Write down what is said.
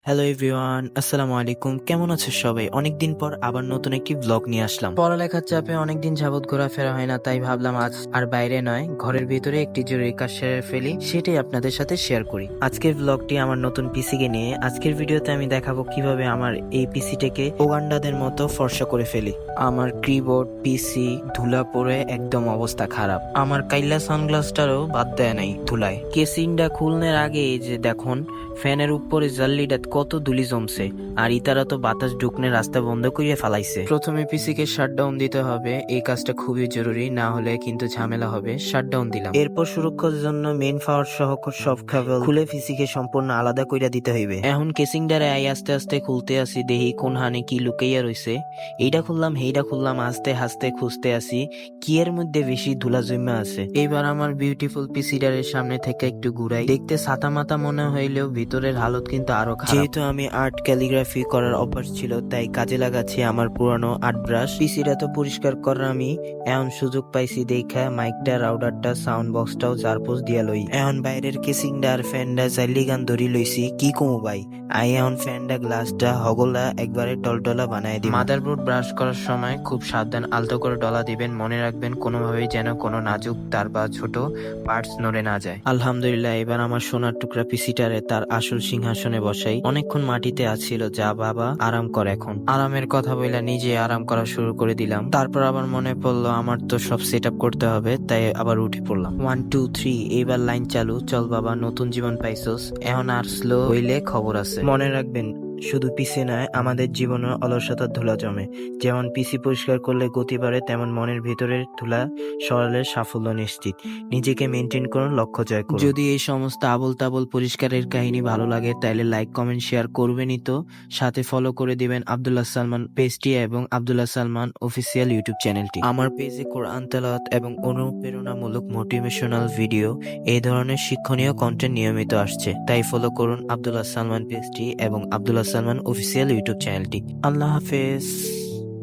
Hello everyone, আসসালামু আলাইকুম। কেমন আছো সবাই? অনেকদিন পর আবার নতুন একটি ব্লগ নিয়ে আসলাম। পড়ালেখার চাপে অনেকদিন যাবত ঘোরাফেরা হয় না, তাই ভাবলাম আজ আর বাইরে নয়, ঘরের ভিতরে একটি জরুরি কাজ সেরে ফেলি, সেটাই আপনাদের সাথে শেয়ার করি। আজকের ব্লগটি আমার নতুন পিসিকে নিয়ে। আজকের ভিডিওতে আমি দেখাবো কিভাবে আমার এই পিসিটাকে ওগান্ডাদের মতো ফর্সা করে ফেলি। আমার কিবোর্ড পিসি ধুলা পড়ে একদম অবস্থা খারাপ। আমার কাইল্লা সানগ্লাসটারও বাদ দেয় নাই ধুলায়। কেসিংটা খুলনের আগে এই যে দেখুন, ফ্যানের উপরে জাল্লিটা কত ধুলি জমছে, আর ইতারা তো বাতাস ঢুকনে রাস্তা বন্ধ করিয়ে ফেলাইছে। প্রথমে পিসিকে শাটডাউন দিতে হবে, এই কাজটা খুবই জরুরি, না হলে কিন্তু ঝামেলা হবে। শাটডাউন দিলাম। এরপর সুরক্ষার জন্য মেইন পাওয়ার সহ সব কেবল খুলে পিসিকে সম্পূর্ণ আলাদা কইরা দিতে হইবে। এখন কেসিং ডারে আস্তে আস্তে খুলতে আসি, দেহি কোন হানে কি লুকাইয়া রইছে। এইটা খুললাম সেইটা খুললাম, আস্তে আস্তে খুঁজতে আসি কি এর মধ্যে বেশি ধুলা জমা আছে। এইবার আমার বিউটিফুল পিসিডারের সামনে থেকে একটু ঘুরাই, দেখতে ছাতা মাতা মনে হইলেও ভিতরের হালত কিন্তু আরো খারাপ। যেহেতু আমি আর্ট ক্যালিগ্রাফি করার অভ্যাস ছিল, তাই কাজে লাগাচ্ছি আমার পুরানো আর্ট ব্রাশ। পিসিটা তো পরিষ্কার করার আমি এখন সুযোগ পাইছি দেখা মাইকটা, রাউডারটা, সাউন্ড বক্সটাও জারপোজ দিয়া লই। এখন বাইরের কেসিংডা আর ফ্যানডা চাইলি গান ধরি লইছি, কি কমু ভাই। আই এখন ফ্যানডা গ্লাসটা হগলা একবারে টলটলা বানায় দিই। মাদারবোর্ড ব্রাশ করার সময় খুব সাবধান, আলতো করে ডলা দিবেন, মনে রাখবেন কোনোভাবেই যেন কোনো নাজুক তার বা ছোট পার্টস নড়ে না যায়। আলহামদুলিল্লাহ, এবার আমার সোনার টুকরা পিসিটারে তার আসল সিংহাসনে বসাই। অনেকক্ষণ মাটিতে আছিল, যা বাবা আরাম কর। এখন আরামের কথা বইলা নিজে আরাম করা শুরু করে দিলাম। তারপর আবার মনে পড়লো আমার তো সব সেট আপ করতে হবে, তাই আবার উঠে পড়লাম। 1 2 3, এইবার লাইন চালু। চল বাবা, নতুন জীবন পাইছস, এখন আর স্লো হইলে খবর আছে। মনে রাখবেন, শুধু পিসি নয়, আমাদের জীবনে অলসতার ধুলা জমে। যেমন পিসি পরিষ্কার করলে গতি বাড়ে, তেমন মনের ভিতরের ধুলা সরালে সাফল্য নিশ্চিত। নিজেকে মেনটেন করুন, লক্ষ্য জয় করুন। যদি এই সমস্ত আবল তাবল পরিষ্কারের কাহিনী ভালো লাগে, তাহলে লাইক কমেন্ট শেয়ার করবেনই তো, সাথে ফলো করে দিবেন আব্দুল্লাহ সালমান পেজটি এবং আব্দুল্লাহ সালমান অফিসিয়াল ইউটিউব চ্যানেলটি। আমার পেজে কোরআন তেলাওয়াত এবং অনুপ্রেরণামূলক মোটিভেশনাল ভিডিও, এই ধরনের শিক্ষণীয় কন্টেন্ট নিয়মিত আসছে, তাই ফলো করুন আব্দুল্লাহ সালমান পেজটি এবং আব্দুল্লাহ সালমান অফিসিয়াল ইউটিউব চ্যানেলটি। আল্লাহ হাফেজ।